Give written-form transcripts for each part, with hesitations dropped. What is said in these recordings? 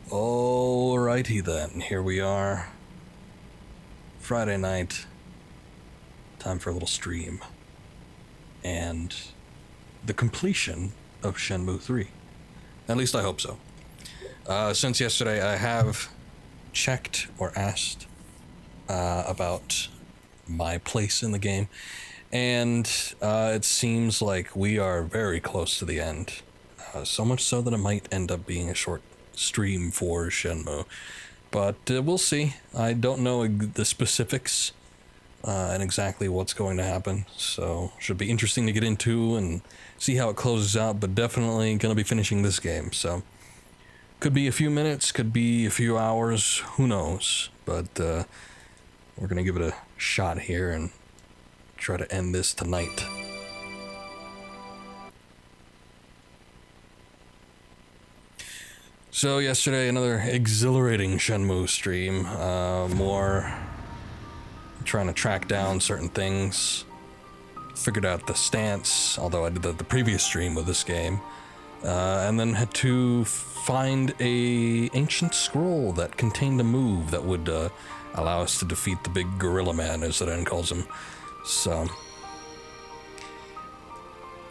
Alrighty then, here we are. Friday night. Time for a little stream. And the completion of Shenmue III. At least I hope so. Since yesterday, I have checked or asked about my place in the game. And it seems like we are very close to the end. So much so that it might end up being a short stream for Shenmue. But we'll see. I don't know the specifics and exactly what's going to happen. So should be interesting to get into and see how it closes out. But definitely going to be finishing this game. So could be a few minutes, could be a few hours. Who knows? But we're going to give it a shot here and try to end this tonight. So yesterday, another exhilarating Shenmue stream, more trying to track down certain things, figured out the stance, although I did the previous stream with this game, and then had to find a ancient scroll that contained a move that would allow us to defeat the big gorilla man, as Ren calls him. So,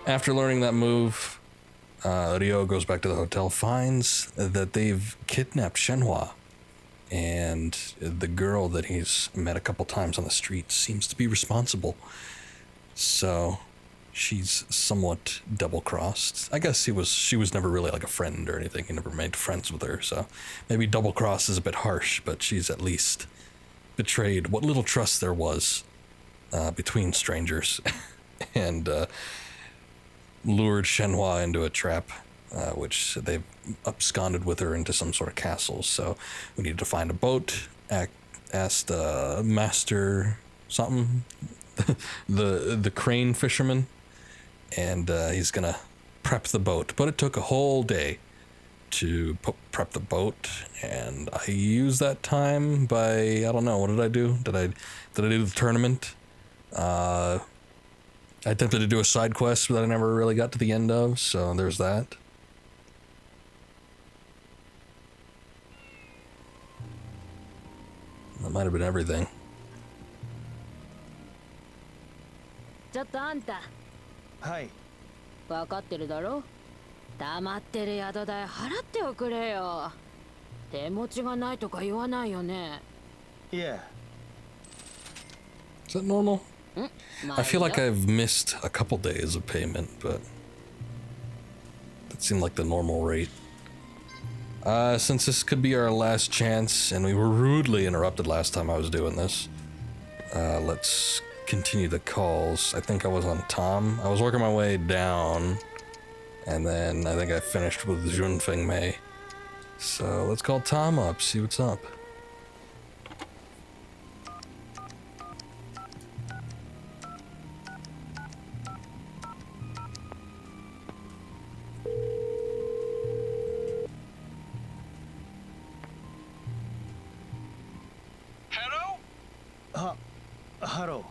after learning that move, Ryo goes back to the hotel, finds that they've kidnapped Shenhua, and the girl that he's met a couple times on the street seems to be responsible. So she's somewhat double-crossed. I guess she was never really like a friend or anything. He never made friends with her, so maybe double-cross is a bit harsh, but she's at least betrayed what little trust there was between strangers and lured Shenhua into a trap, which they've absconded with her into some sort of castle. So we needed to find a boat, asked Master something, the crane fisherman, and he's gonna prep the boat. But it took a whole day to prep the boat, and I used that time by, I don't know, what did I do? Did I do the tournament? I attempted to do a side quest that I never really got to the end of, so there's that. That might have been everything. ちょっとあんた。はい。分かってるだろ？黙ってる宿代払っておくれよ。手持ちがないとか言わないよね。Yeah. Is that normal? I feel like I've missed a couple days of payment, but that seemed like the normal rate. Since this could be our last chance, and we were rudely interrupted last time I was doing this, let's continue the calls. I think I was on Tom. I was working my way down, and then I think I finished with Junfeng Mei. So let's call Tom up, see what's up. Hello.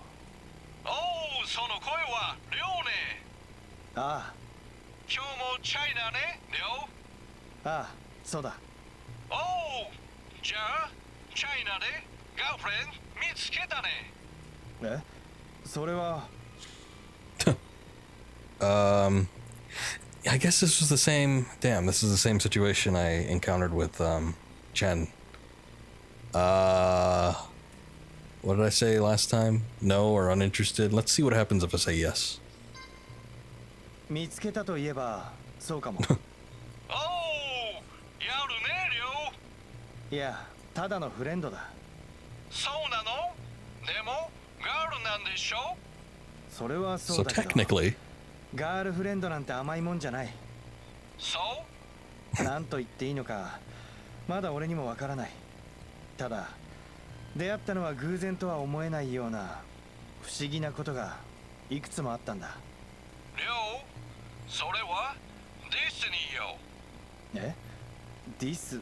Oh, その声はリョウね。ああ。今日もチャイナね、リョウ。ああ、そうだ。Oh, じゃあチャイナでガールフレンド見つけたね。え？それは。I guess this was the same. Damn, this is the same situation I encountered with Chen. What did I say last time? No or uninterested? Let's see what happens if I say yes. 見つけたといえばそうかも。Oh, やるね、リョウ。いや、ただのフレンドだ。そうなの？でもガールなんでしょ？それはそ So うだけど。 technically, ガールフレンドなんて甘いもんじゃない。そう？なんと言っていいのか、まだ俺にもわからない。ただ。出会ったのは偶然とは思えないような不思議なことがいくつもあったんだ。リョウ、それはディスティニーよ。え？ディス？運命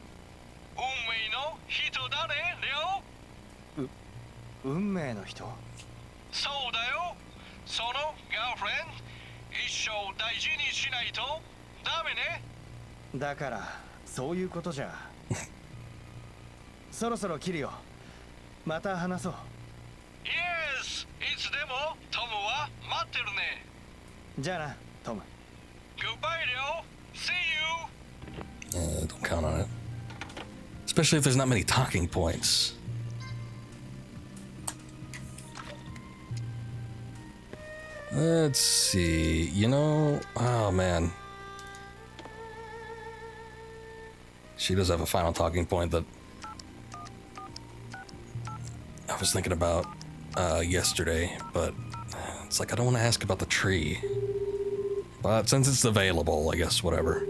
の人だね、リョウ。運命の人？そうだよ。そのガールフレンド、一生大事にしないとダメね。だからそういうことじゃ。そろそろ切るよ。また話そう。Yes! いつでもトムは待ってるね。じゃあな、トム。 Goodbye, Leo. See you! Don't count on it. Especially if there's not many talking points. Let's see. You know, oh man. She does have a final talking point that I was thinking about yesterday, but it's like I don't want to ask about the tree. But since it's available, I guess whatever.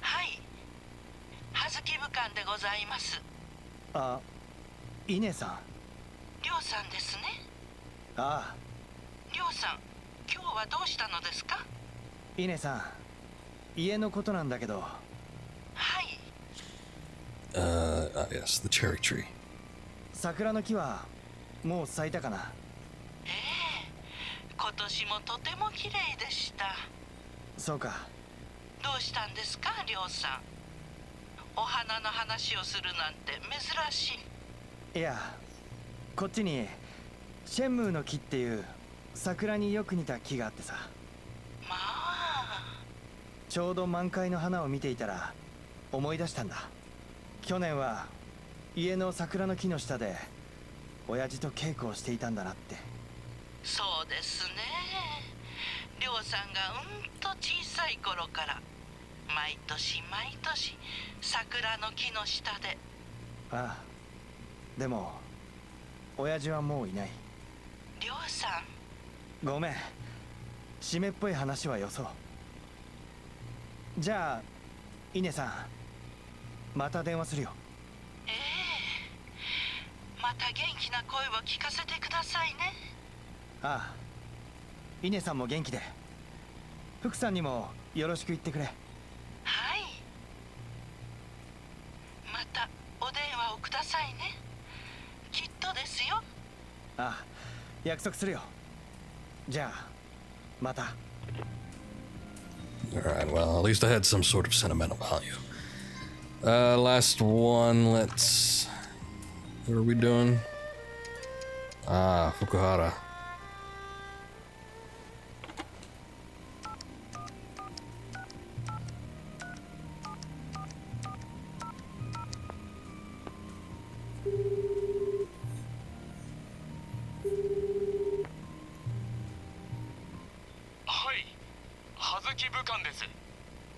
はい、葉月部館でございます。あ、稲さん。りょうさんですね。ああ、りょうさん、今日はどうしたのですか？稲さん、家のことなんだけど。はい。Yes, the cherry tree. 桜の木はもう咲いたかな？ええ、今年もとても綺麗でした。そうか。どうしたんですか、りょうさん。お花の話をするなんて珍しい。いや、こっちにシェンムーの木っていう桜によく似た木があってさ。まあ。ちょうど満開の花を見ていたら思い出したんだ。去年は家の桜の木の下で親父と稽古をしていたんだなって。そうですね。りょうさんがと小さい頃から毎年毎年桜の木の下で。ああ、でも親父はもういない。りょうさん。ごめん、湿っぽい話はよそう。じゃあ稲さん、また電話するよ。ええ、また元気な声を聞かせてくださいね。ああ、稲さんも元気で、福さんにもよろしく言ってくれ。はい。またお電話をくださいね。きっとですよ。ああ、約束するよ。じゃあまた。Alright, well, at least I had some sort of sentimental value. Last one, let's... What are we doing? Ah, Fukuhara. Hi, 葉月部官です。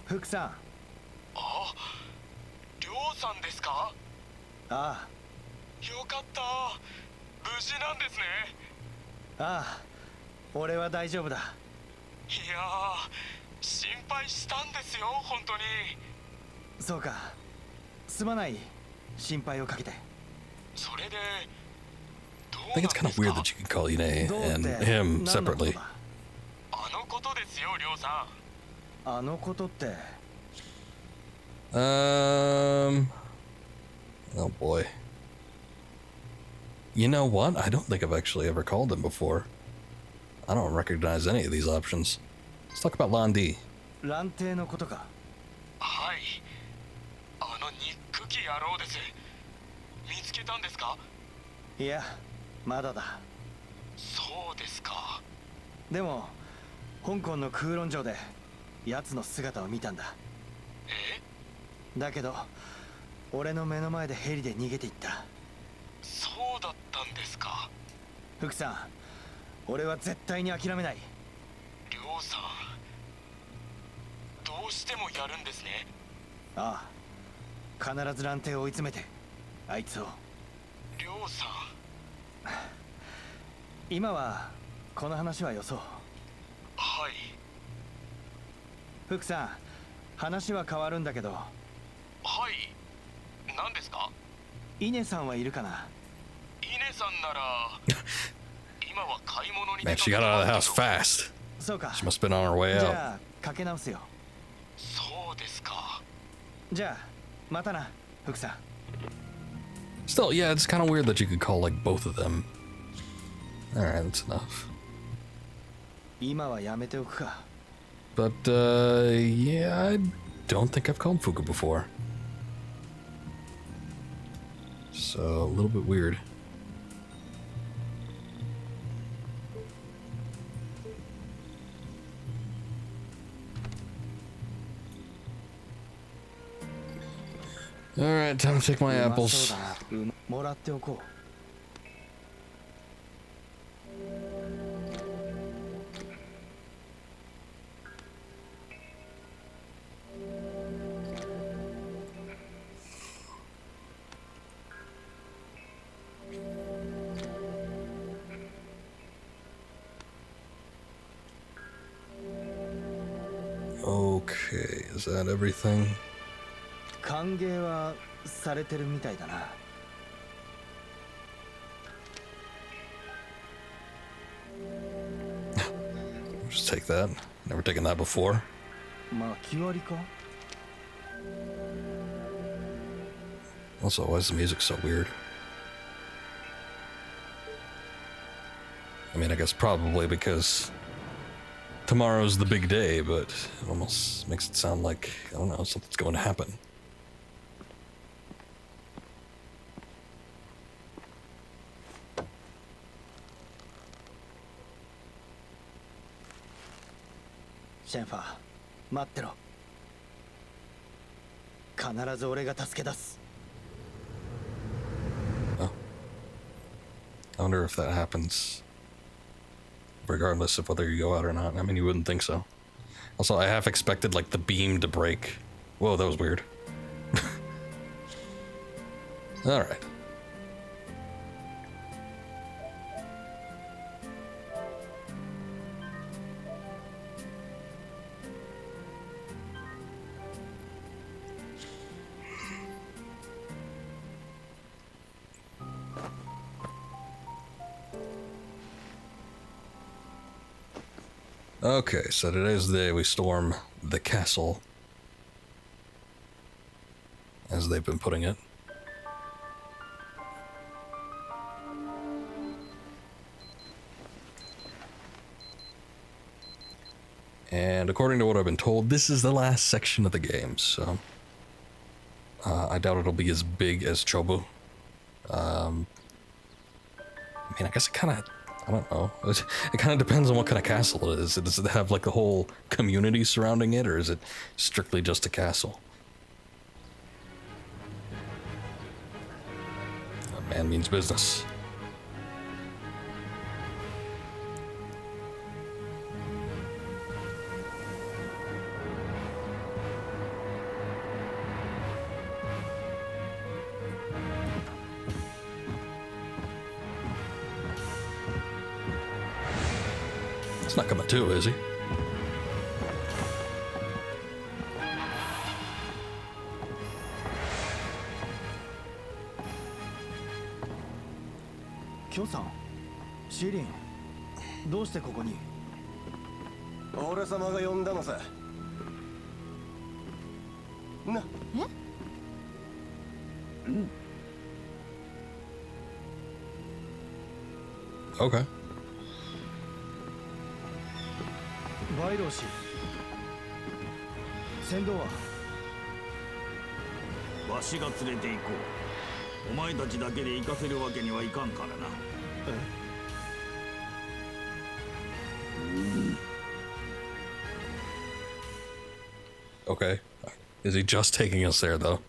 福さん。あ、りょうさんですか？あよかった。無事なんですね。あ、ああ、俺は大丈夫だ。いやー、心配したんですよ、本当に。そうか、すまない、心配をかけて。それで、どう I な think ん it's です kind か？ of weird that you can call Ine どうっ and て him 何のこと separately. だ？あのことですよ、りょうさん。あのことって。Oh boy. You know what? I don't think I've actually ever called him before. I don't recognize any of these options. Let's talk about Landi. 蘭亭のことか。はい。あの憎き野郎です。見つけたんですか？いや、まだだ。そうですか。でも香港の空論城で奴の姿を見たんだ。え？だけど俺の目の前でヘリで逃げていった。そうだったんですか。福さん、俺は絶対に諦めない。りょうさん、どうしてもやるんですね。ああ、必ず蘭亭を追い詰めてあいつを。りょうさん。今はこの話はよそう。はい。福さん、話は変わるんだけど。はい。何ですか？稲さんはいるかな？イネさんなら今は買い物に Man, she got out of the house fast. そうか。 She must have been on her way じ out. ゃあかけ直すよ。そうですか。じゃあまたな、福さん。 Still, yeah, it's kind of weird that you could call like both of them. Alright, that's enough. 今はやめておくか。 But, yeah, I don't think I've called Fuku before. So, a little bit weird. Alright, time to take my うまそう apples. だな。もらっておこう。Okay, is that everything? 歓迎はされてるみたいだな。Just take that. Never taken that before. まあ気割りか。 Also, why is the music so weird? I mean, I guess probably because tomorrow's the big day, but it almost makes it sound like, I don't know, something's going to happen. Shenmue, 待ってろ。必ず俺が助け出す。 I wonder if that happens regardless of whether you go out or not. I mean, you wouldn't think so. Also, I half expected, like, the beam to break. Whoa, that was weird. Alright. Okay, so today's the day we storm the castle, as they've been putting it. And according to what I've been told, this is the last section of the game, so I doubt it'll be as big as Chobu. I mean, I guess it kind of, I don't know. It kind of depends on what kind of castle it is. Does it have like a whole community surrounding it, or is it strictly just a castle? A man means business. It's not coming too, is he? Kyo-san, シリン、どうしてここに？俺様が呼んだのさ。な。え？うん。Okay. バイロー氏、先導は？わしが連れて行こう。お前たちだけで行かせるわけにはいかんからな。Okay. Is he just taking us there, though?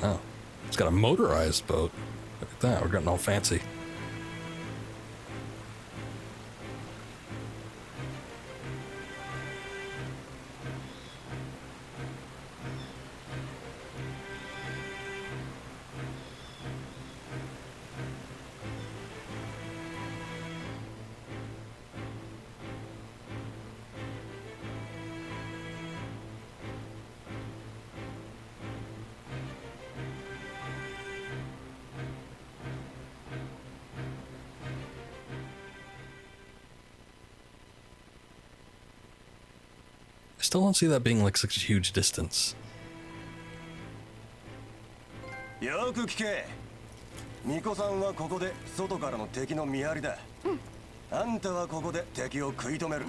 Oh. It's got a motorized boat. Look at that. We're getting all fancy. I still don't see that being like such a huge distance. よく聞け。巫女さんはここで外からの敵の見張りだ。あんたはここで敵を食い止める。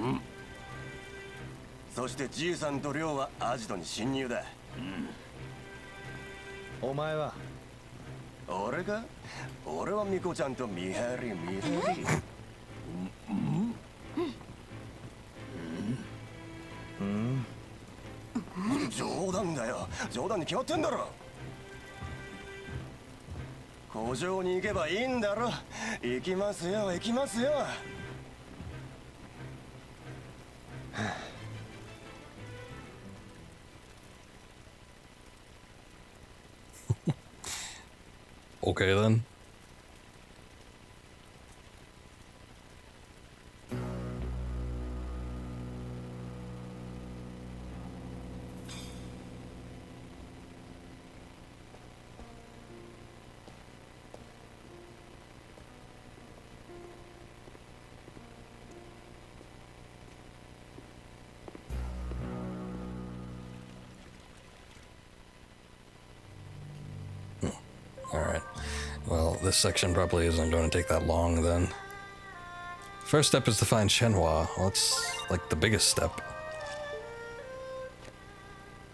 そしてじいさんと亮はアジトに侵入だ。お前は俺か？俺はミコちゃんと見張り見張り。冗談だよ。冗談に決まってんだろ。工場に行けばいいんだろ。行きますよ行きますよ。Okay then. Alright. Well, this section probably isn't going to take that long then. First step is to find Shenhua. Well, it's like the biggest step.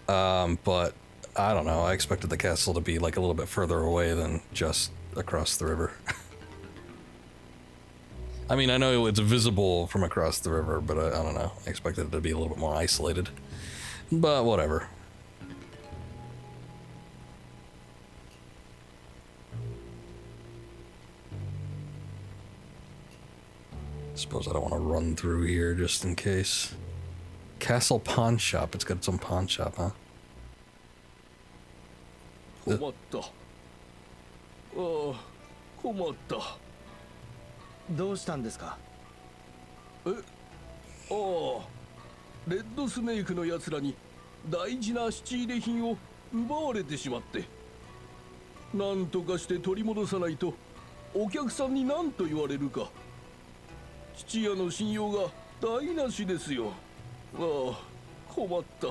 But I don't know. I expected the castle to be like a little bit further away than just across the river. I mean, I know it's visible from across the river, but I don't know. I expected it to be a little bit more isolated. But whatever. Suppose I don't want to run through here just in case. Castle Pawn Shop. It's got its own pawn shop, huh? 困った。ああ、困った。どうしたんですか？ああ、レッドスネークのやつらに大事な質入れ品を奪われてしまって、なんとかして取り戻さないとお客さんに何と言われるか。質屋の信用が台無しですよ。ああ、困った。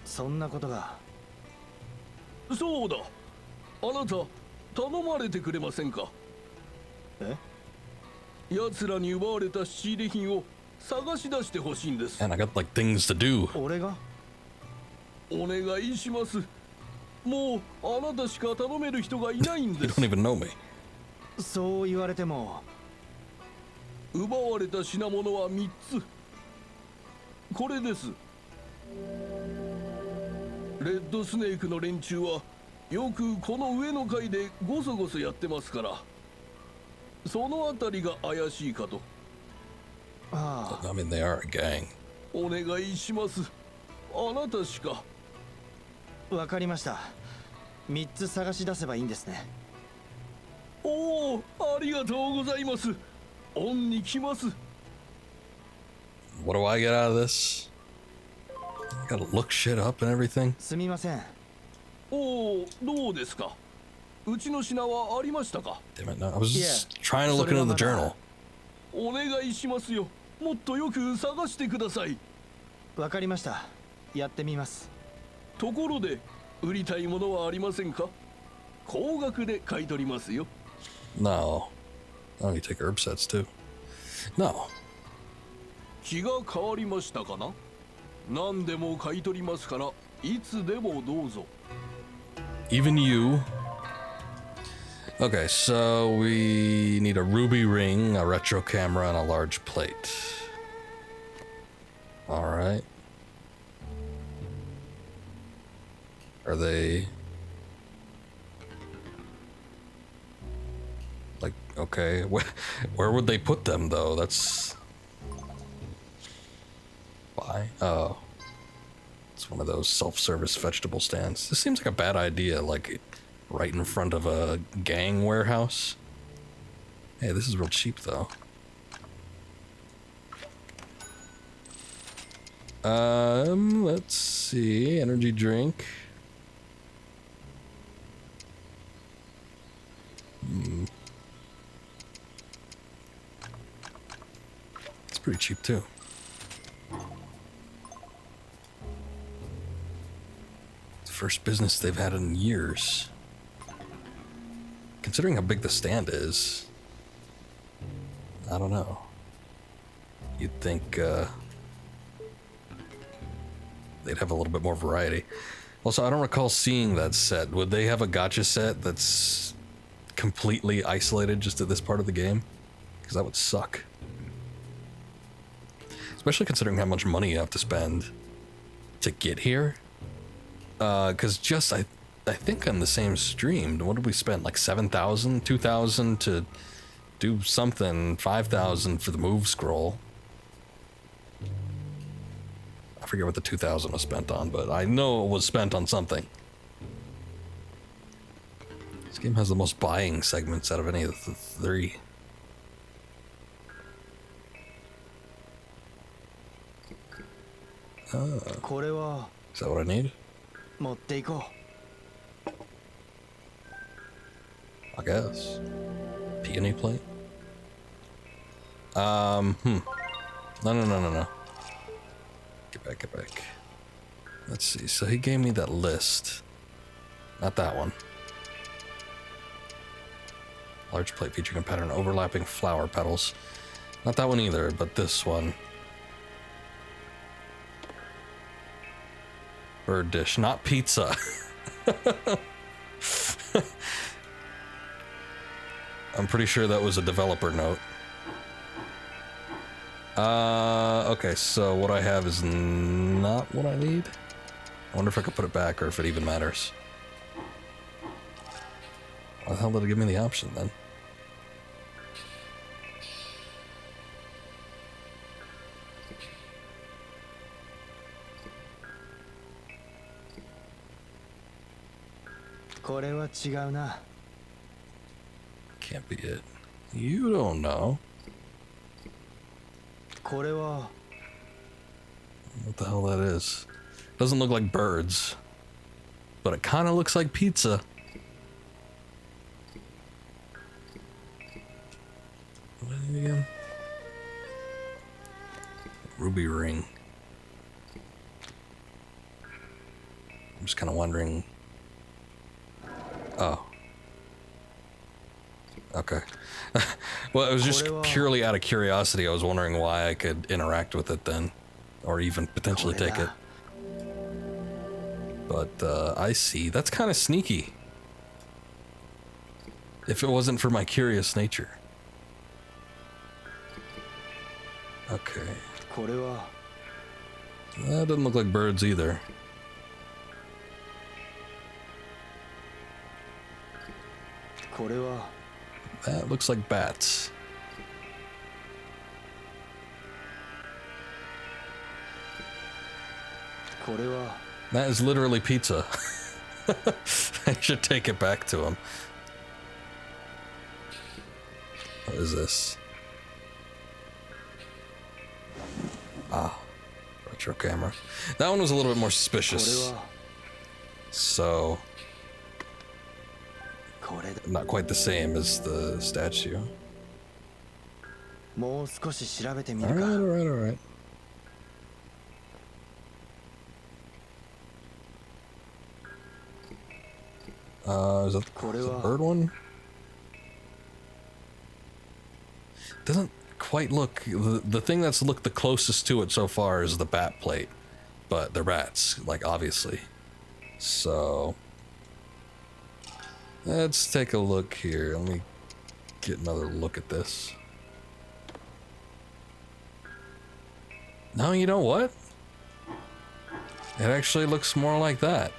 そんなことが。そうだ。あなた頼まれてくれませんか？え？奴らに奪われた仕入れ品を探し出してほしいんです。And I got like things to do. 俺が？お願いします。もうあなたしか頼める人がいないん You です。 don't even know me. そう言われても。奪われた品物は3つ。これです。レッドスネークの連中はよくこの上の階でゴソゴソやってますから、そのあたりが怪しいかと。ああ。I mean, they are a gang. お願いします。あなたしか。わかりました。3つ探し出せばいいんですね。おお、ありがとうございます。恩に来ます。 What do I get out of this? I gotta look shit up and everything. すみません。おお、どうですか。うちの品はありましたか。 Damn it, no. I was just trying to look into the journal. お願いしますよ。もっとよく探してください。わかりました。やってみます。ところで、売りたいものはありませんか。高額で買い取りますよ。 No. Oh, you take herb sets too. No. 気が変わりましたかな。何でも買い取りますから、いつでもどうぞ。 Even you. Okay, so we need a ruby ring, a retro camera, and a large plate. Alright. Are they... like, okay, where would they put them though? That's... why? Oh. It's one of those self-service vegetable stands. This seems like a bad idea, like right in front of a gang warehouse. Hey, this is real cheap though. Let's see, energy drink. It's pretty cheap too. First business they've had in years. Considering how big the stand is, I don't know. You'd think they'd have a little bit more variety. Also, I don't recall seeing that set. Would they have a gacha set that's completely isolated just to this part of the game? Because that would suck. Especially considering how much money you have to spend to get here. Because just, I think on the same stream, what did we spend? Like 7,000, 2,000 to do something, 5,000 for the move scroll. I forget what the 2,000 was spent on, but I know it was spent on something. This game has the most buying segments out of any of the three. Is that what I need? I guess. Peony plate? No. Get back. Let's see, so he gave me that list. Not that one. Large plate featuring a pattern of overlapping flower petals. Not that one either, but this one. Bird dish, not pizza. I'm pretty sure that was a developer note. Okay, so what I have is not what I need. I wonder if I could put it back or if it even matters. Why the hell did it give me the option then? Can't be it. You don't know. What the hell that is? Doesn't look like birds, but it kind of looks like pizza. What is it again? Ruby ring. I'm just kind of wondering. Oh. Okay. Well, it was just purely out of curiosity. I was wondering why I could interact with it then, or even potentially take it. But I see. That's kind of sneaky. If it wasn't for my curious nature. Okay. That doesn't look like birds either. That looks like bats. That is literally pizza. I should take it back to him. What is this? Ah, retro camera. That one was a little bit more suspicious. So, not quite the same as the statue. Alright. Is that the bird one? Doesn't quite look... The thing that's looked the closest to it so far is the bat plate. But they're bats, like, obviously. So... let's take a look here. Let me get another look at this. No, you know what? It actually looks more like that.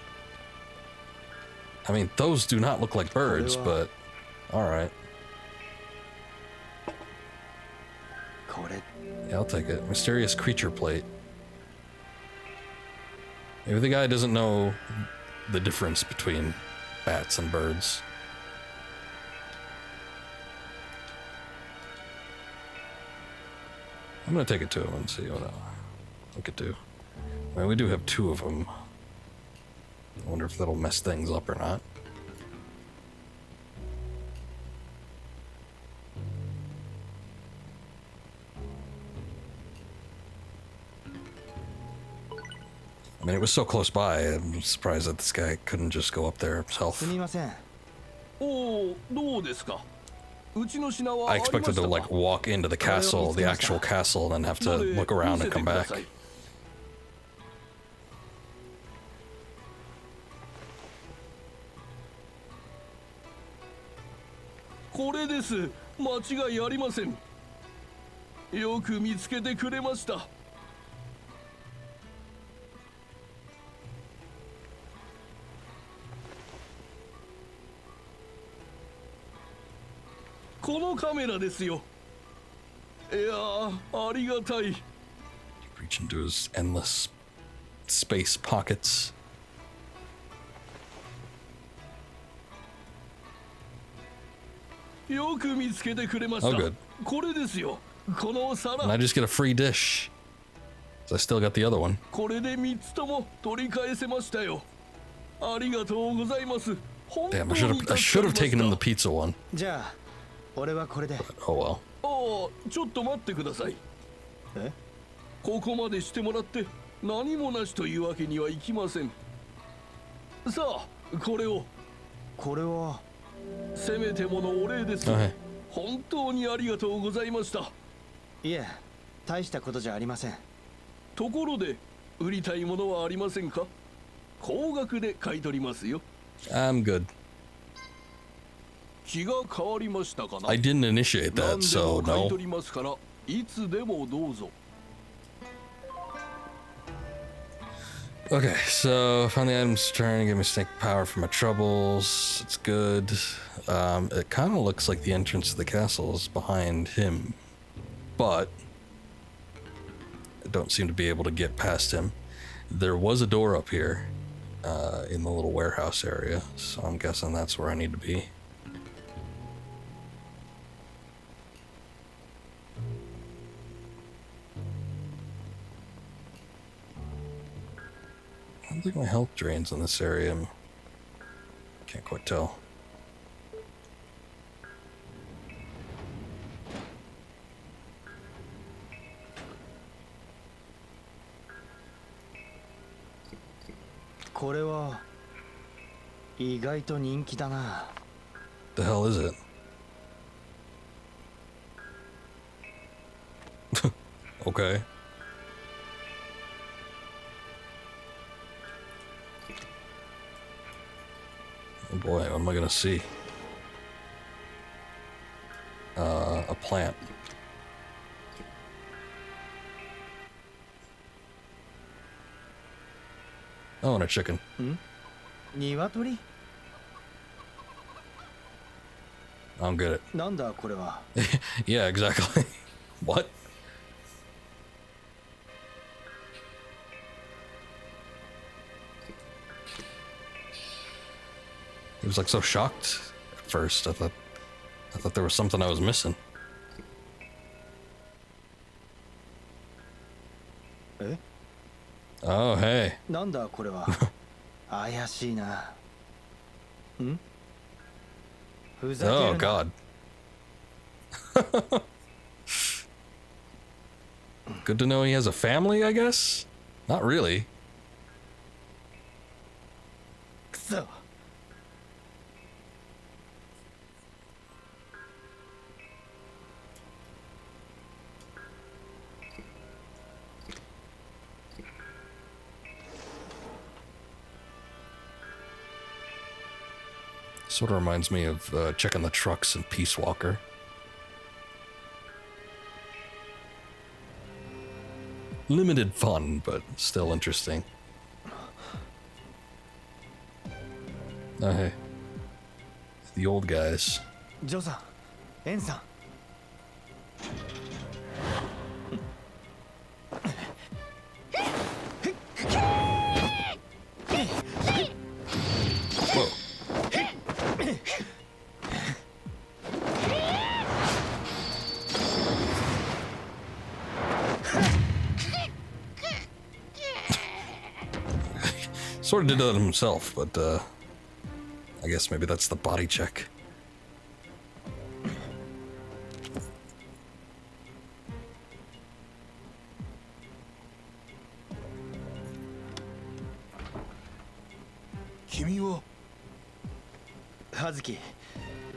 I mean, those do not look like birds, but alright. Yeah, I'll take it. Mysterious creature plate. Maybe the guy doesn't know the difference between bats and birds. I'm gonna take it to him and see what we could do. I mean, we do have two of them. I wonder if that'll mess things up or not. I mean, it was so close by, I'm surprised that this guy couldn't just go up there himself. I expected to, like, walk into the castle, the actual castle, and then have to look around and come back. です。間違いありません。よく見つけてくれました。このカメラですよ。いやー、ありがたい。Reach into his endless space pockets. よく見つけてくれました。Oh, good. これですよ。この And I 皿。 just get a free dish. So I still got the other one. これで3つとも取り返せましたよ。ありがとうございます。本当 Damn, に I should have 助か taken り him ま the pizza one. じゃあ俺はこれで。 Oh well. ああ、ちょっと待ってください。え？ここまでしてもらって何もなしというわけにはいきません。さあ、これを。これはせめてものお礼です。はい。本当にありがとうございました。いえ大したことじゃありません。ところで、売りたいものはありませんか？高額で買い取りますよ。I'm good. 気が変わりましたかな？ I didn't initiate 何 that, でも so 買い no. 取りますから、いつでもどうぞ。Okay, so found the items trying to give me snake power for my troubles. It's good. It kind of looks like the entrance to the castle is behind him, but I don't seem to be able to get past him. There was a door up here in the little warehouse area, so I'm guessing that's where I need to be. I don't think my health drains in this area. Can't quite tell.これは意外と人気だな。 The hell is it? Okay. Oh boy, what am I gonna see? A plant. Oh, and a chicken. 鶏？ I don't get it. なんだこれは。 Yeah, exactly. What? He was like so shocked at first. I thought there was something I was missing. え？ Oh, hey. なんだこれは。怪しいな。ん？ふざける Oh な。 God. Good to know he has a family, I guess? Not really. くそ。Sort of reminds me of checking the trucks in Peace Walker. Limited fun, but still interesting. Oh, hey. The old guys. ジョーさん、エンさん。 Whoa. Sort of did that himself, but I guess maybe that's the body check. Kimi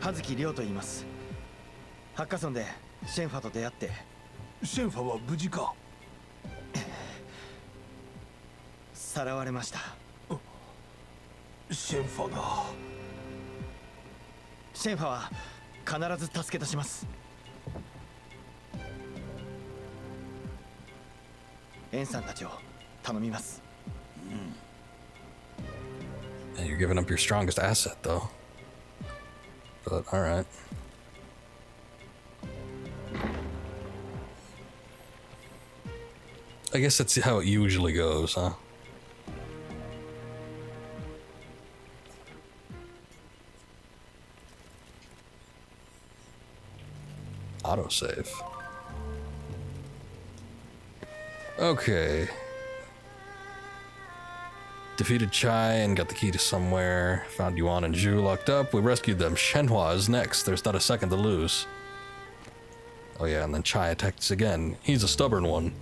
葉月亮と言います。ハッカソンでシェンファと出会って。シェンファは無事か？さらわれました。シェンファが。シェンファは必ず助け出します。エンさんたちを頼みます。And you're giving up your strongest asset, though. But all right. I guess that's how it usually goes, huh? Autosave. Okay. Defeated Chai and got the key to somewhere. Found Yuan and Zhu locked up. We rescued them. Shenhua is next. There's not a second to lose. Oh yeah, and then Chai attacked us again. He's a stubborn one.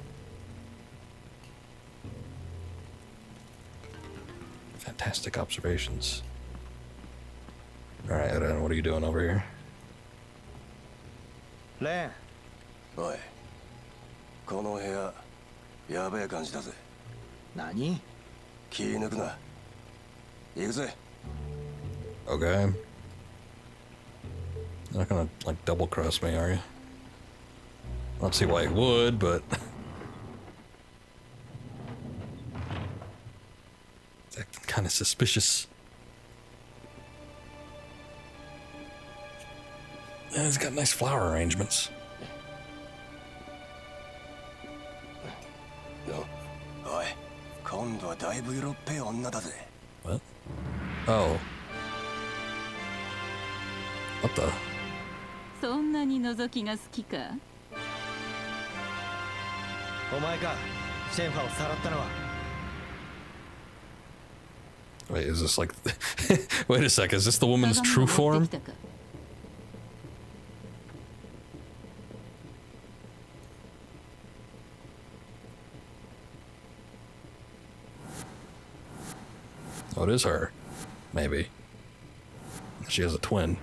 Fantastic observations. Alright, Eren, what are you doing over here? レン。おい、この部屋やべえ感じだぜ。何？気抜くな。行くぜ。 Okay. You're not gonna, like, double cross me, are you? I don't see why you would, but... It's acting kind of suspicious. Yeah, he's got nice flower arrangements. おい、今度はだいぶ色っぺえ女だぜ。 What? Oh. What the? そんなに覗きが好きか？お前か、シェンファをさらったのは。 Wait, is this like... Wait a sec, is this the woman's true form? Oh, it is her. Maybe. She has a twin.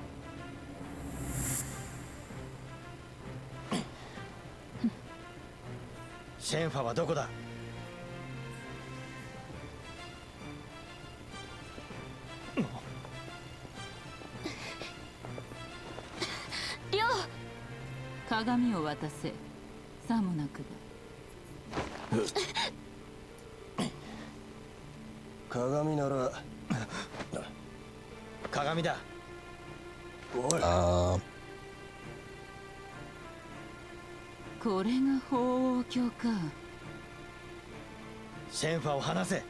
シェンファはどこだ？りょう。鏡を渡せ。さもなくば。鏡なら。鏡だ。おい。これが法王鏡か。シェンファを離せ。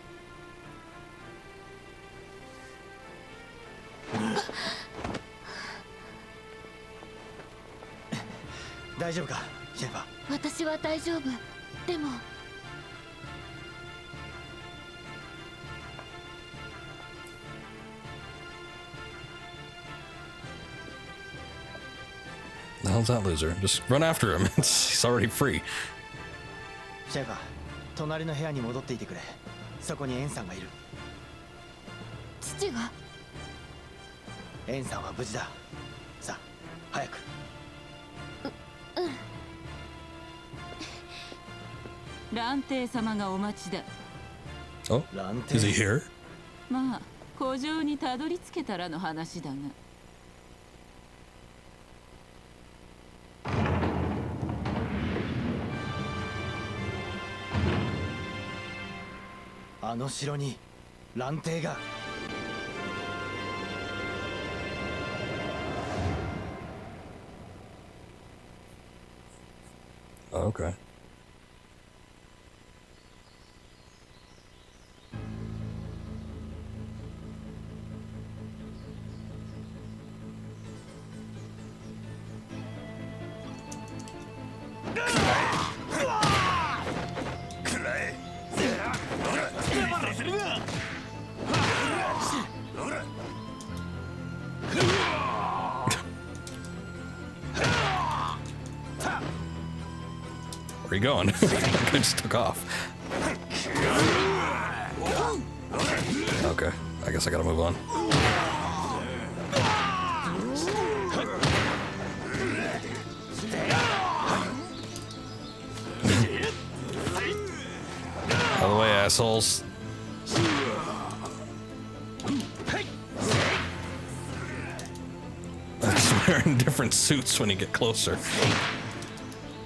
大丈夫か、シェンファ。私は大丈夫。でも。The hell's that loser? Just run after him. He's already free. シェンファ、隣の部屋に戻っていてくれ。そこにエンさんがいる。父が？エンさんは無事だ。さあ、早く。蘭亭様がお待ちだ。Oh, is he here? まあ、古城にたどり着けたらの話だが。あの城に蘭亭が。Oh, okay. Where are you going? I just took off. Okay, I guess I gotta move on. Out of the way, assholes. I swear, wearing different suits when you get closer.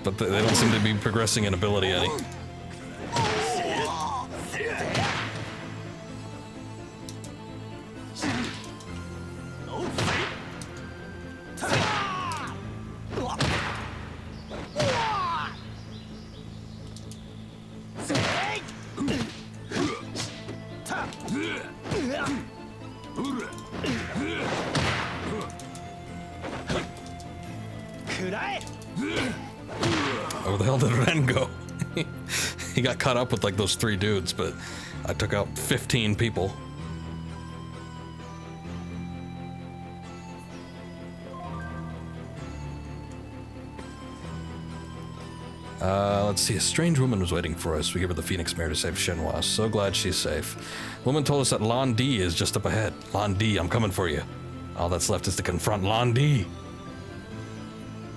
But they don't seem to be progressing in ability any. Where the hell did Ren go? He got caught up with like those 3 dudes, but I took out 15 people. Let's see. A strange woman was waiting for us. We give her the Phoenix Mare to save Shenhua. So glad she's safe. Woman told us that Lan Di is just up ahead. Lan Di, I'm coming for you. All that's left is to confront Lan Di.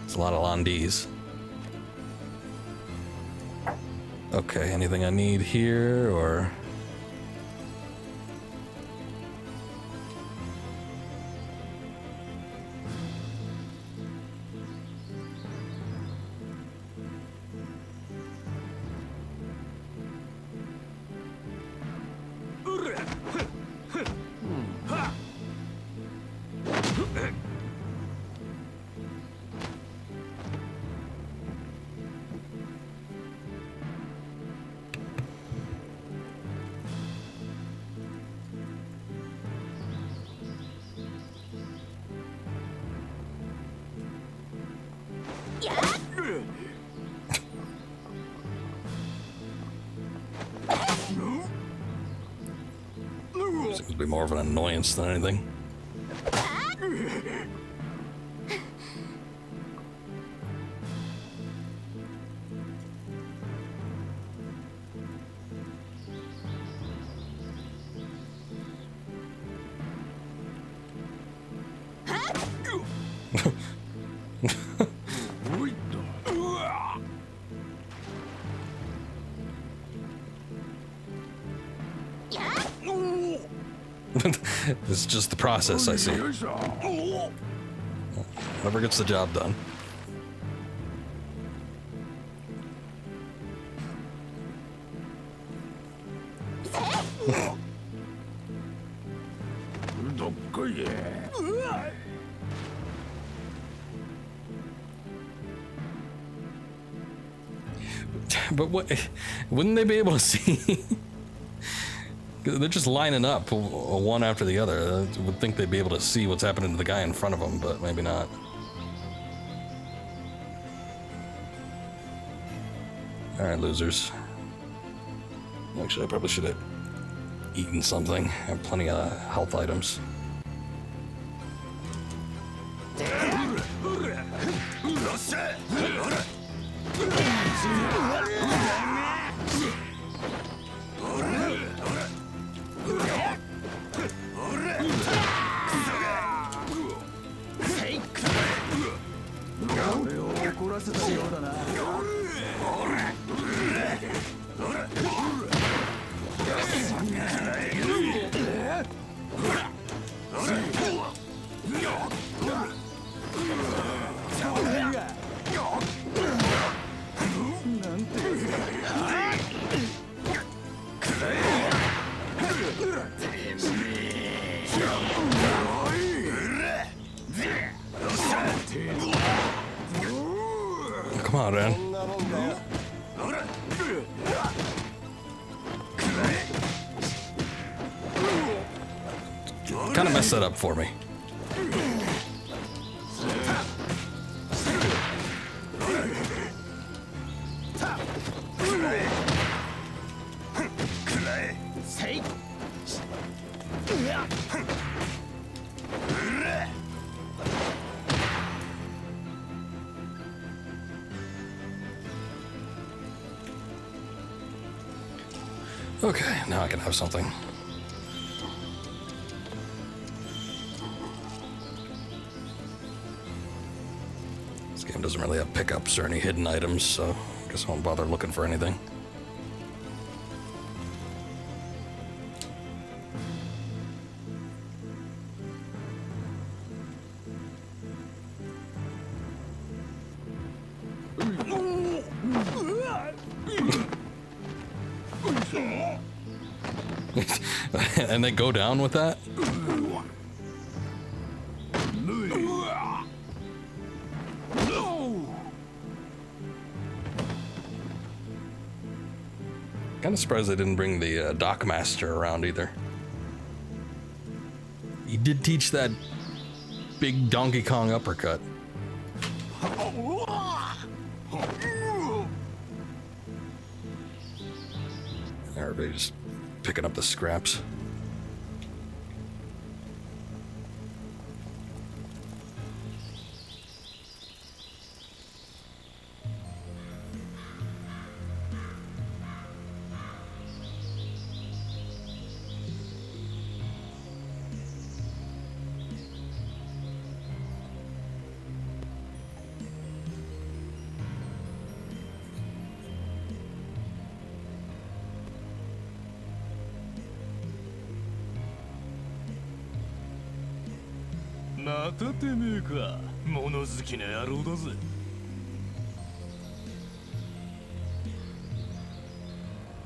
There's a lot of Lan Dis. Okay, anything I need here, or... Seems to be more of an annoyance than anything. It's just the process, I see. Whoever gets the job done. But what? Wouldn't they be able to see? They're just lining up one after the other. I would think they'd be able to see what's happening to the guy in front of them, but maybe not. Alright, losers. Actually, I probably should have eaten something. I have plenty of health items. Come on, Ren. Kind of messed that up for me. Okay, now I can have something. This game doesn't really have pickups or any hidden items, so I guess I won't bother looking for anything. And they go down with that? Kind of surprised they didn't bring the Dockmaster around either. He did teach that big Donkey Kong uppercut. Everybody's just picking up the scraps.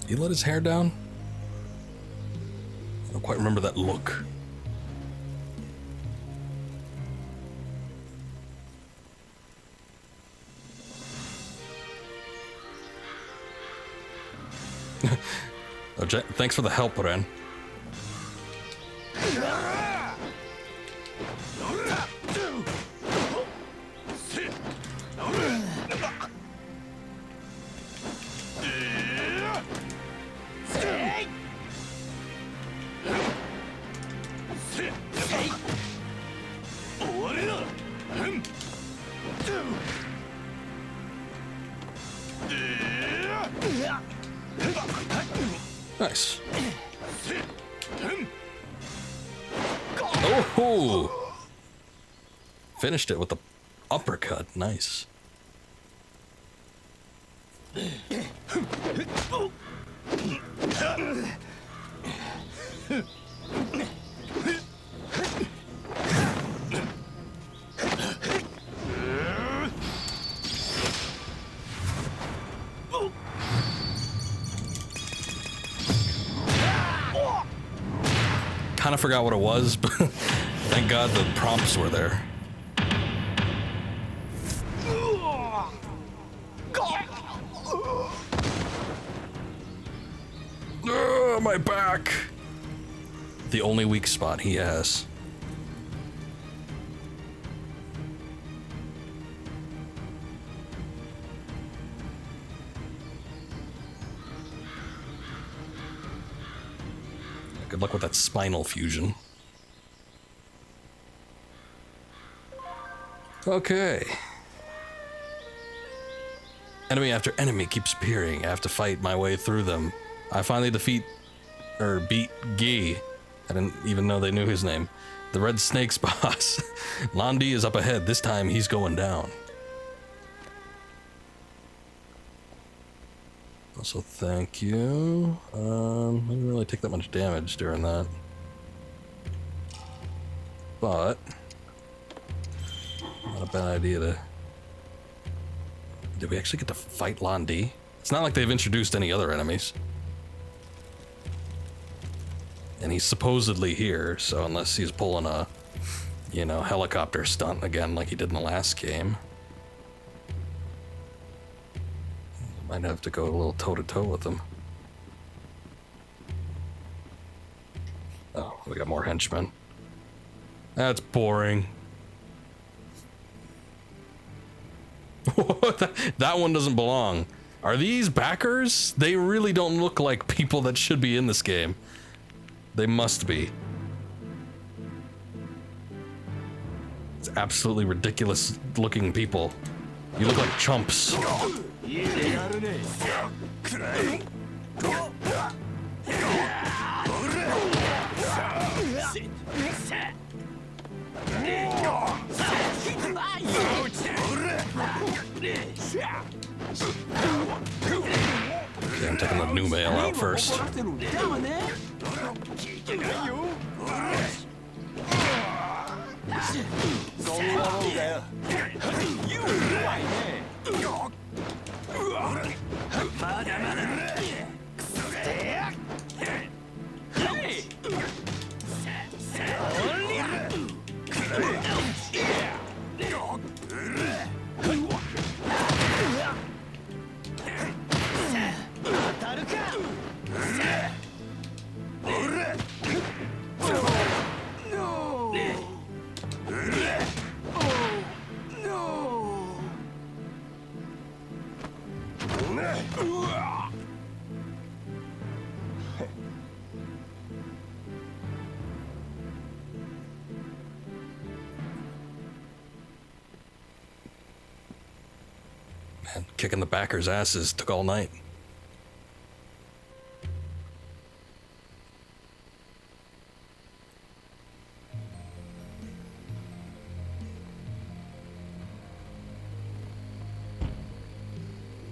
He let his hair down? I don't quite remember that look. Oh, thanks for the help, Ren. Nice. Oh! Finished it with the uppercut. Nice. Kind of forgot what it was, but thank God the prompts were there. My back! The only weak spot he has. Good luck with that spinal fusion. Okay. Enemy after enemy keeps appearing. I have to fight my way through them. I finally beat Guy. I didn't even know they knew his name. The Red Snake's boss. Londi is up ahead. This time he's going down. Also, thank you. I didn't really take that much damage during that. But not a bad idea to... Did we actually get to fight Londi? It's not like they've introduced any other enemies. And he's supposedly here, so unless he's pulling a, you know, helicopter stunt again like he did in the last game. Might have to go a little toe-to-toe with him. Oh, we got more henchmen. That's boring. That one doesn't belong. Are these backers? They really don't look like people that should be in this game. They must be. It's absolutely ridiculous looking people. You look like chumps. Okay, I'm taking the new male out first. Man, kicking the backers' asses took all night.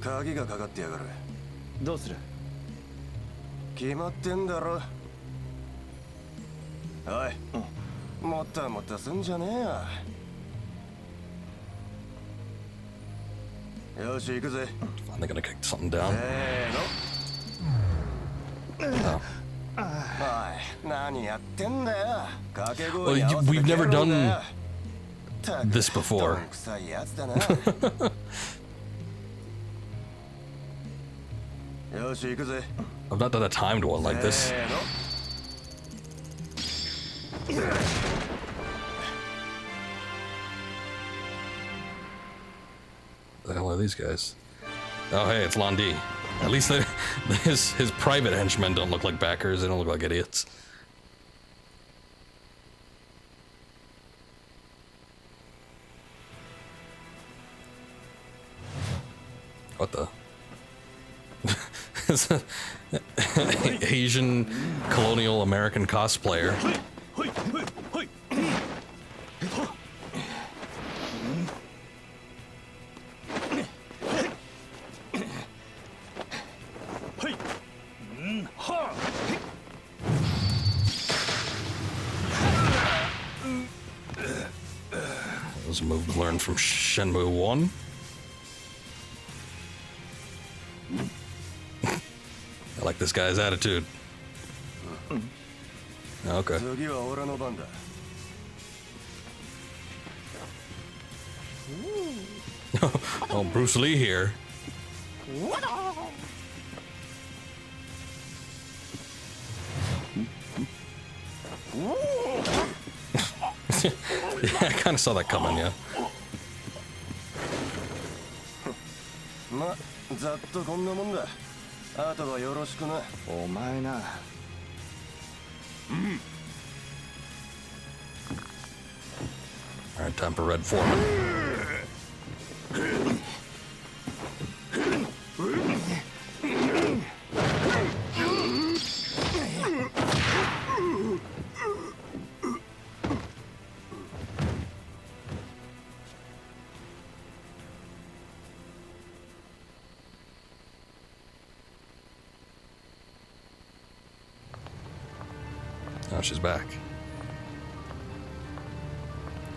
鍵がかかってやがる。どうする？決まってんだろ。おい、もったもったすんじゃねえよ。よし、行くぜ。 Finally gonna kick something down. せーの。おい、何やってんだよ。掛け声に合わせて We've never 蹴るんだよ。 done this before. どんくさいやつだな。よし、行くぜ。 I've not done a timed one like this. せーの。 The hell are these guys? Oh, hey, it's Londi. At least his private henchmen don't look like backers. They don't look like idiots. What the? It's an Asian colonial American cosplayer. That was a move learned from Shenmue 1. I like this guy's attitude. Okay. 次は俺の番だ。 Oh, Bruce Lee here. Yeah, I kind of saw that coming, yeah. ま、ざっとこんなもんだ。あとはよろしくな。お前な。 All right, time for Red Foreman. Oh, she's back.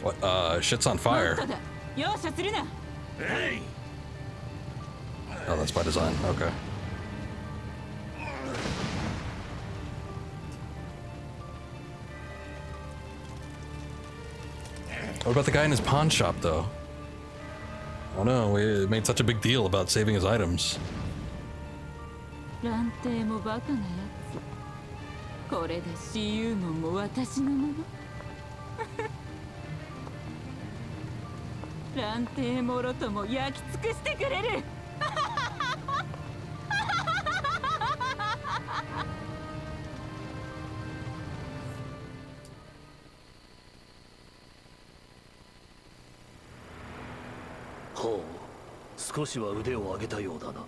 What? Shit's on fire. Oh, that's by design. Okay. What about the guy in his pawn shop, though? Oh no, we made such a big deal about saving his items. 蘭亭もバカなやつ。これで私有門も私のもの。蘭亭もろとも焼き尽くしてくれる。ほう、少しは腕を上げたようだな。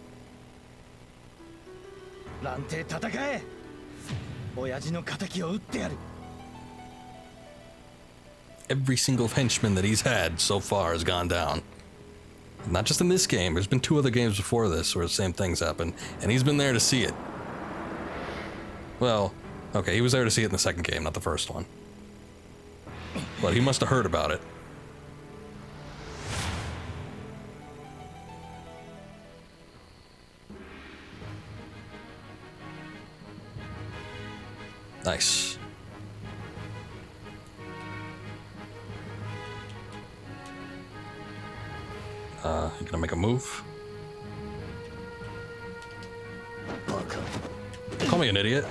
蘭亭戦え。親父の仇を撃ってやる。 Every single henchman that he's had so far has gone down. Not just in this game, there's been 2 other games before this where the same things happen, and he's been there to see it. Well, okay, he was there to see it in the second game, not the first one. But he must have heard about it. Nice. You gonna make a move? Call me an idiot.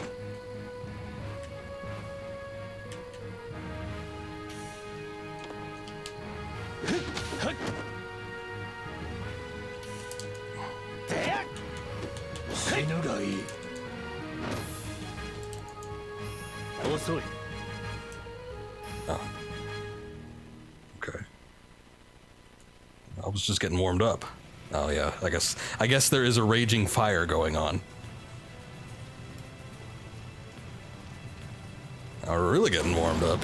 犬がいい。遅い。 Oh. Okay. I was just getting warmed up. Oh yeah, I guess there is a raging fire going on. Now we're really getting warmed up.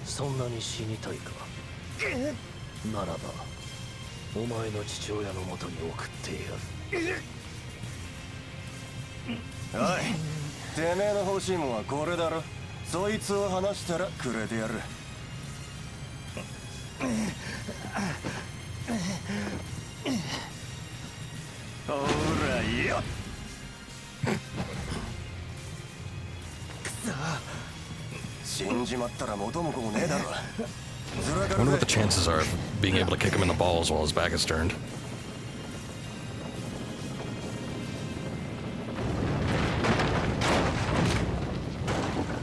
そんなに死にたいか。ならばお前の父親のもとに送ってやる。おい、てめえの欲しいもんはこれだろ。そいつを話したらくれてやる。ほらよっ。死んじまったら元も子もねえだろ。 I wonder what the chances are of being able to kick him in the balls while his back is turned.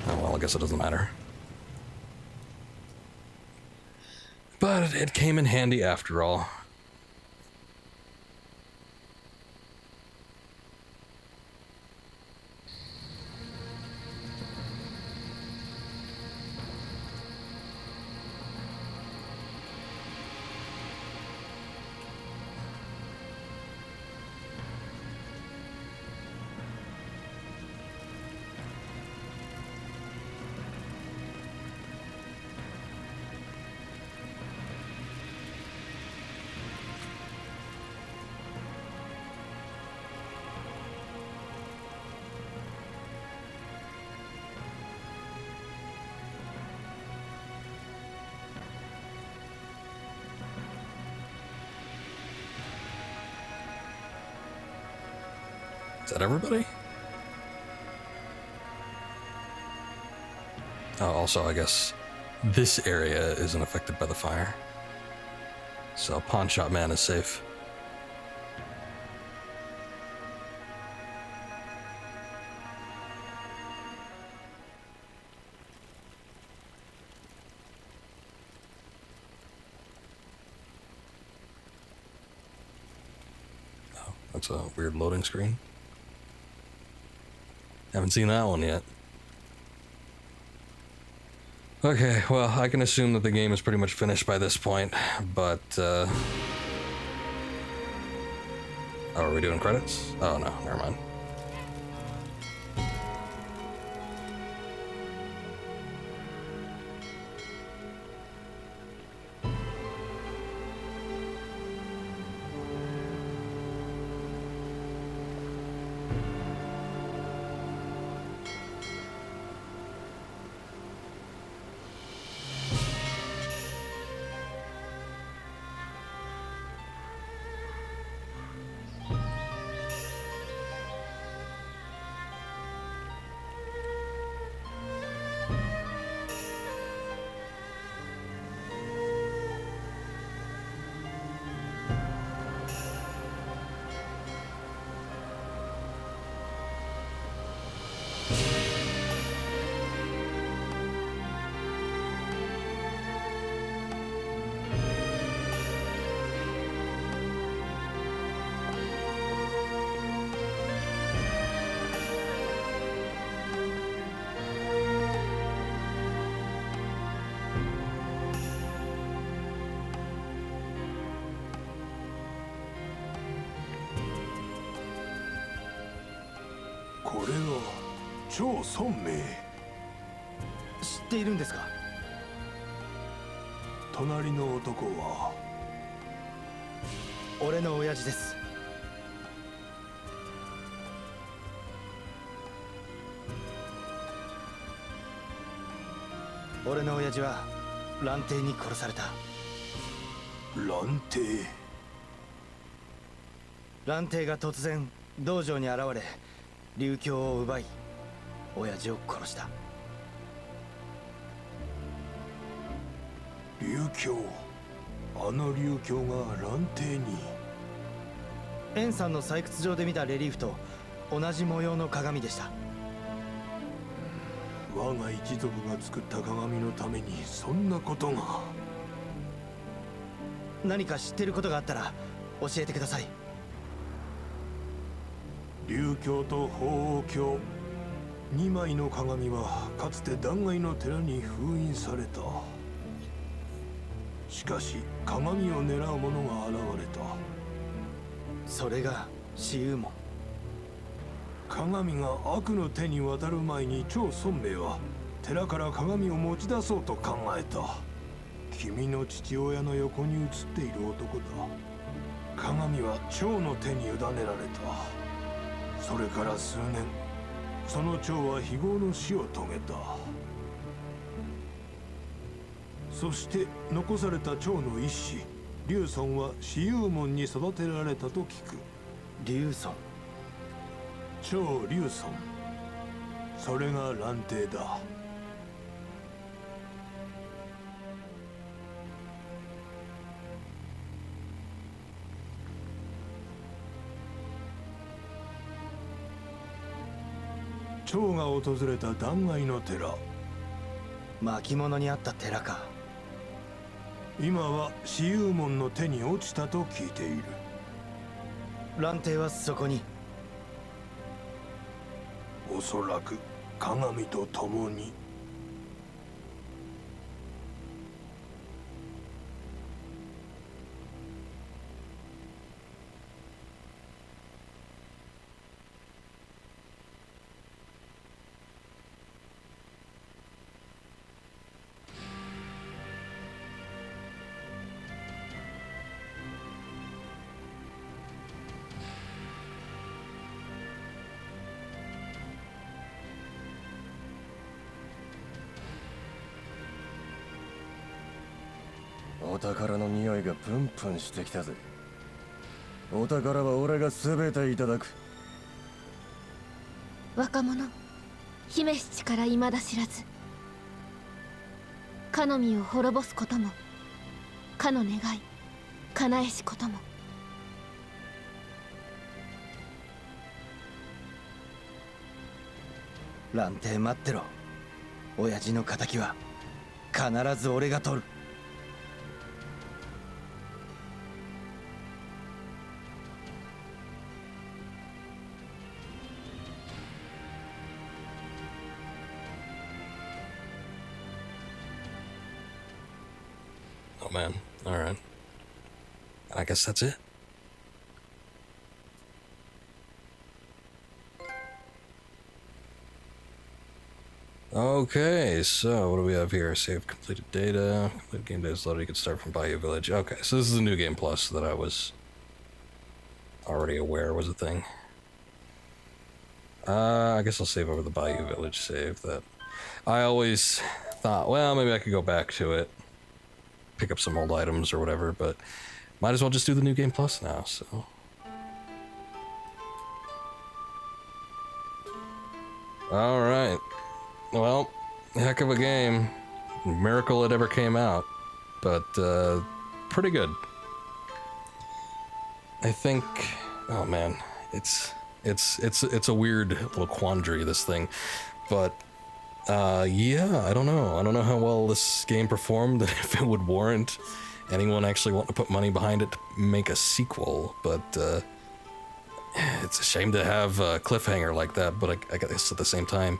Oh, well, I guess it doesn't matter. But it came in handy after all. Is that everybody? Oh, also, I guess this area isn't affected by the fire. So Pawn Shop Man is safe. Oh, that's a weird loading screen. Haven't seen that one yet. Okay, well, I can assume that the game is pretty much finished by this point, but, oh, are we doing credits? Oh, no, never mind.これは超尊名。知っているんですか？隣の男は俺の親父です。俺の親父は蘭亭に殺された。蘭亭。蘭亭が突然道場に現れ琉教を奪い親父を殺した。琉教、あの琉教が蘭亭に。円さんの採掘場で見たレリーフと同じ模様の鏡でした。我が一族が作った鏡のためにそんなことが。何か知ってることがあったら教えてください。琉教と鳳凰教、2枚の鏡はかつて断崖の寺に封印された。しかし鏡を狙う者が現れた。それが死幽門。鏡が悪の手に渡る前に張孫明は寺から鏡を持ち出そうと考えた。君の父親の横に写っている男だ。鏡は張の手に委ねられた。それから数年、その張は非業の死を遂げた。そして残された張の一子劉孫は死幽門に育てられたと聞く。劉孫、張劉孫、それが蘭亭だ。張が訪れた断崖の寺、巻物にあった寺か。今は死幽門の手に落ちたと聞いている。蘭亭はそこに。おそらく鏡と共に。お宝の匂いがプンプンしてきたぜ。お宝は俺が全ていただく。若者、姫七から未だ知らず。かの実を滅ぼすことも、かの願い叶えしことも。蘭亭待ってろ。親父の仇は必ず俺が取る。Oh man. Alright. I guess that's it. Okay, so what do we have here? Save completed data. Completed game data is loaded. You can start from Bayou Village. Okay, so this is the new game plus that I was already aware was a thing. I guess I'll save over the Bayou Village save that. I always thought, well, maybe I could go back to it, pick up some old items or whatever, but might as well just do the new game plus now, so. Alright. Well, heck of a game. Miracle it ever came out, but pretty good. I think, oh man, it's a weird little quandary, this thing, but yeah, I don't know how well this game performed and if it would warrant anyone actually wanting to put money behind it to make a sequel, but it's a shame to have a cliffhanger like that, but I guess at the same time,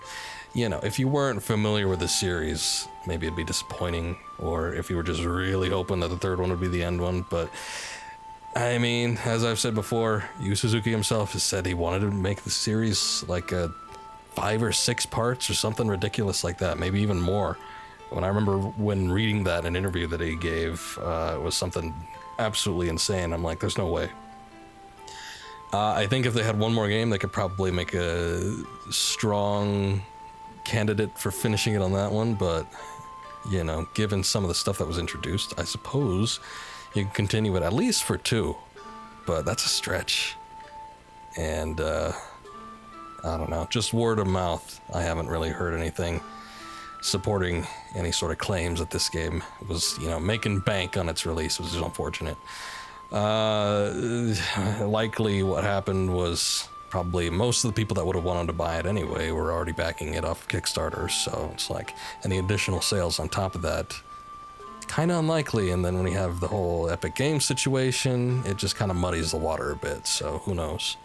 you know, if you weren't familiar with the series, maybe it'd be disappointing, or if you were just really hoping that the third one would be the end one, but I mean, as I've said before, Yu Suzuki himself has said he wanted to make the series like a 5 or 6 parts or something ridiculous like that, maybe even more. When I remember when reading that in an interview that he gave, it was something absolutely insane. I'm like, there's no way. I think if they had one more game, they could probably make a strong candidate for finishing it on that one, but, you know, given some of the stuff that was introduced, I suppose you can continue it at least for 2, but that's a stretch. And I don't know, just word of mouth. I haven't really heard anything supporting any sort of claims that this game was, making bank on its release, which is unfortunate. Likely what happened was probably most of the people that would have wanted to buy it anyway were already backing it off Kickstarter, so it's like any additional sales on top of that, kind of unlikely. And then when you have the whole Epic Games situation, it just kind of muddies the water a bit, so who knows.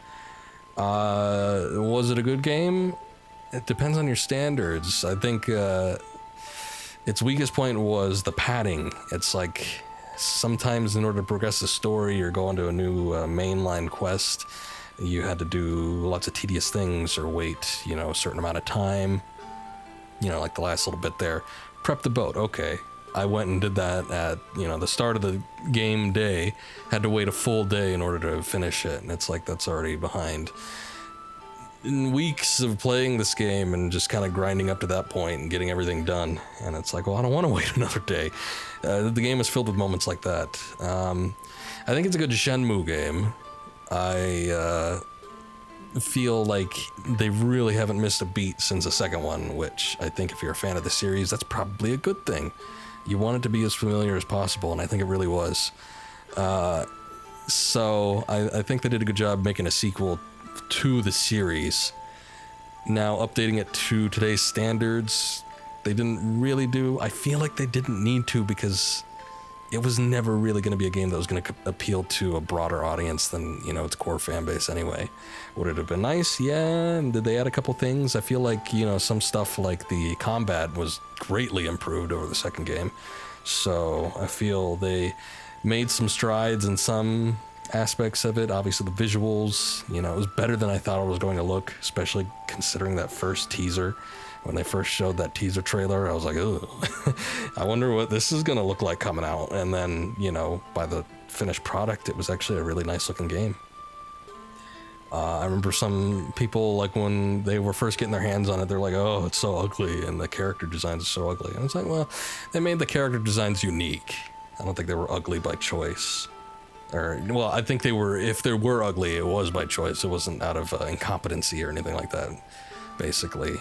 Was it a good game? It depends on your standards. I think its weakest point was the padding. It's like sometimes in order to progress the story or go onto a new mainline quest, you had to do lots of tedious things or wait, a certain amount of time. Like the last little bit there. Prep the boat, okay. I went and did that at, the start of the game day. Had to wait a full day in order to finish it, and it's like that's already behind. In weeks of playing this game and just kind of grinding up to that point and getting everything done, and it's like, well, I don't want to wait another day. The game is filled with moments like that. I think it's a good Shenmue game. I feel like they really haven't missed a beat since the second one, which I think if you're a fan of the series, that's probably a good thing. You want it to be as familiar as possible, and I think it really was. So I think they did a good job making a sequel to the series. Now, updating it to today's standards, they didn't really do. I feel like they didn't need to, because it was never really going to be a game that was going to appeal to a broader audience than, its core fan base anyway. Would it have been nice? Yeah. And did they add a couple things? I feel like, some stuff like the combat was greatly improved over the second game. So I feel they made some strides in some aspects of it. Obviously the visuals, it was better than I thought it was going to look, especially considering that first teaser. When they first showed that teaser trailer, I was like, ugh, I wonder what this is going to look like coming out. And then, by the finished product, it was actually a really nice looking game. I remember some people, like, when they were first getting their hands on it, they're like, oh, it's so ugly, and the character designs are so ugly. And it's like, well, they made the character designs unique. I don't think they were ugly by choice. Or, well, I think they were, if they were ugly, it was by choice. It wasn't out of incompetency or anything like that, basically.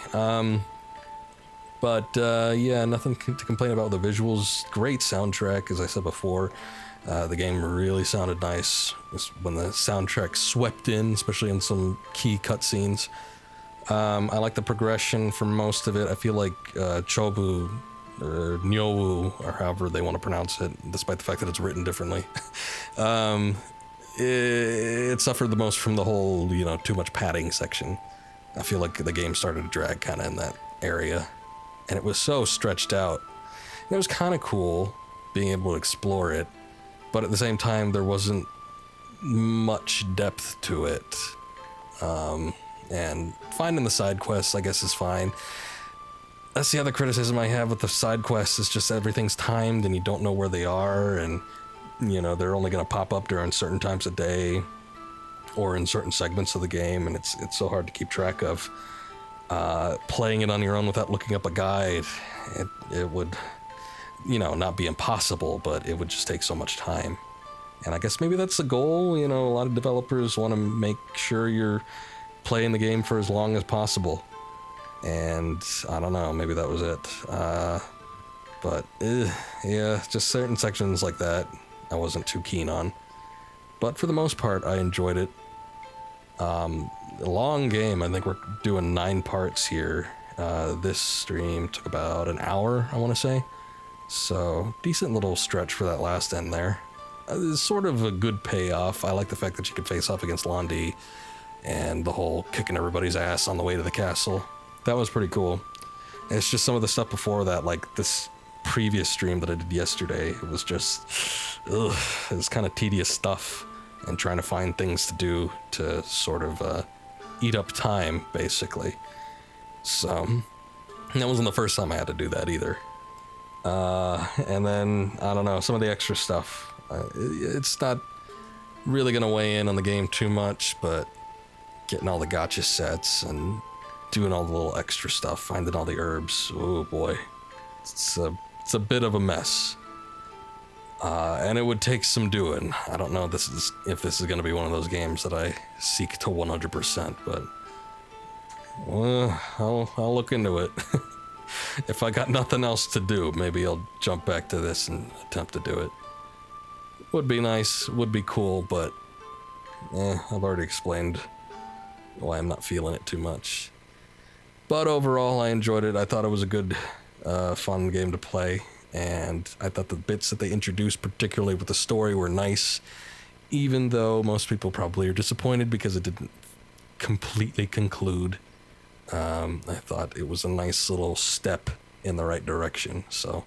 But yeah, nothing to complain about with the visuals. Great soundtrack, as I said before. The game really sounded nice when the soundtrack swept in, especially in some key cutscenes. I like the progression for most of it. I feel like Chobu, or Nyowu, or however they want to pronounce it, despite the fact that it's written differently, it suffered the most from the whole, too much padding section. I feel like the game started to drag kind of in that area. And it was so stretched out. And it was kind of cool being able to explore it, but at the same time, there wasn't much depth to it. And finding the side quests, I guess, is fine. That's the other criticism I have with the side quests, is just everything's timed and you don't know where they are, and, they're only going to pop up during certain times of day or in certain segments of the game, and it's so hard to keep track of. Playing it on your own without looking up a guide, it would, not be impossible, but it would just take so much time. And I guess maybe that's the goal. A lot of developers want to make sure you're playing the game for as long as possible. And I don't know, maybe that was it. But yeah, just certain sections like that I wasn't too keen on. But for the most part, I enjoyed it. A long game. I think we're doing 9 parts here. This stream took about an hour, I want to say. So, decent little stretch for that last end there. It's sort of a good payoff. I like the fact that you could face off against Londi, and the whole kicking everybody's ass on the way to the castle. That was pretty cool. And it's just some of the stuff before that, like this previous stream that I did yesterday. It was just, it was kind of tedious stuff, and trying to find things to do to sort of eat up time, basically. So, that wasn't the first time I had to do that either. And then, I don't know, some of the extra stuff. It's not really going to weigh in on the game too much, but getting all the gacha sets and doing all the little extra stuff, finding all the herbs, oh boy. It's a bit of a mess. And it would take some doing. I don't know if this is going to be one of those games that I seek to 100%, but I'll look into it. If I got nothing else to do, maybe I'll jump back to this and attempt to do it. Would be nice, would be cool, but I've already explained why I'm not feeling it too much. But overall, I enjoyed it. I thought it was a good, fun game to play, and I thought the bits that they introduced, particularly with the story, were nice, even though most people probably are disappointed because it didn't completely conclude. I thought it was a nice little step in the right direction, so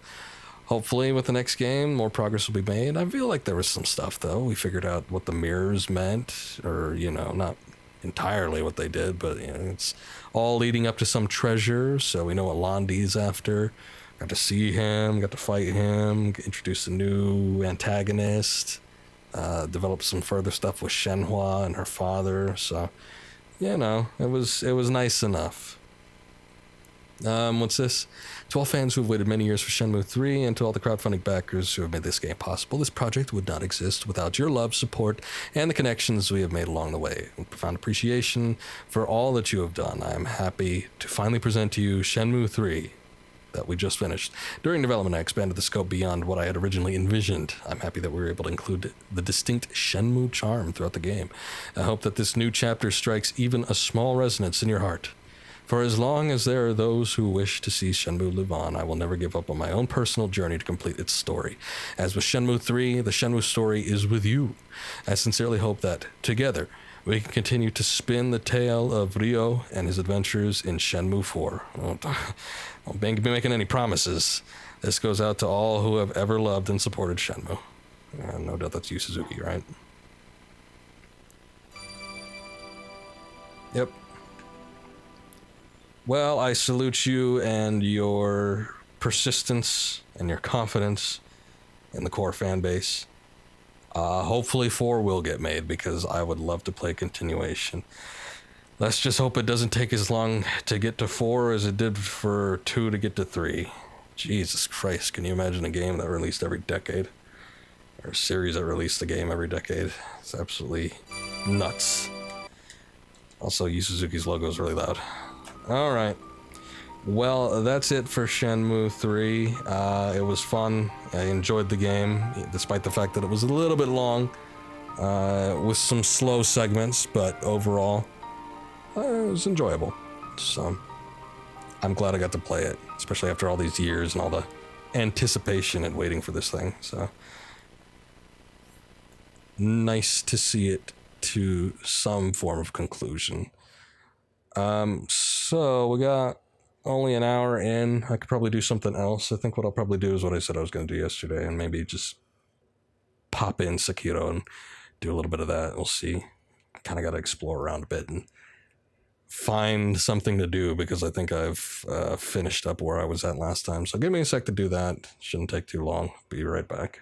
hopefully with the next game, more progress will be made. I feel like there was some stuff, though. We figured out what the mirrors meant, or, not entirely what they did, but, it's all leading up to some treasure, so we know what Londi's after. Got to see him, got to fight him, introduce a new antagonist, develop some further stuff with Shenhua and her father, so, it was nice enough. What's this? To all fans who have waited many years for Shenmue 3, and to all the crowdfunding backers who have made this game possible, this project would not exist without your love, support, and the connections we have made along the way. With profound appreciation for all that you have done, I am happy to finally present to you Shenmue 3, that we just finished. During development, I expanded the scope beyond what I had originally envisioned. I'm happy that we were able to include the distinct Shenmue charm throughout the game. I hope that this new chapter strikes even a small resonance in your heart. For as long as there are those who wish to see Shenmue live on, I will never give up on my own personal journey to complete its story. As with Shenmue 3, the Shenmue story is with you. I sincerely hope that, together, we can continue to spin the tale of Ryo and his adventures in Shenmue 4. Don't be making any promises. This goes out to all who have ever loved and supported Shenmue. No doubt that's Yu Suzuki, right? Yep. Well, I salute you and your persistence and your confidence in the core fan base. Hopefully 4 will get made, because I would love to play continuation. Let's just hope it doesn't take as long to get to 4 as it did for 2 to get to 3. Jesus Christ, can you imagine a game that released every decade? Or a series that released a game every decade? It's absolutely nuts. Also, Yu Suzuki's logo is really loud. Alright. Well, that's it for Shenmue 3. It was fun. I enjoyed the game, despite the fact that it was a little bit long, with some slow segments, but overall, it was enjoyable. So, I'm glad I got to play it, especially after all these years and all the anticipation and waiting for this thing. So, nice to see it to some form of conclusion. So we got only an hour in. I could probably do something else. I think what I'll probably do is what I said I was going to do yesterday, and maybe just pop in Sekiro and do a little bit of that. We'll see. Kind of got to explore around a bit and find something to do, because I think I've finished up where I was at last time. So give me a sec to do that. Shouldn't take too long. Be right back.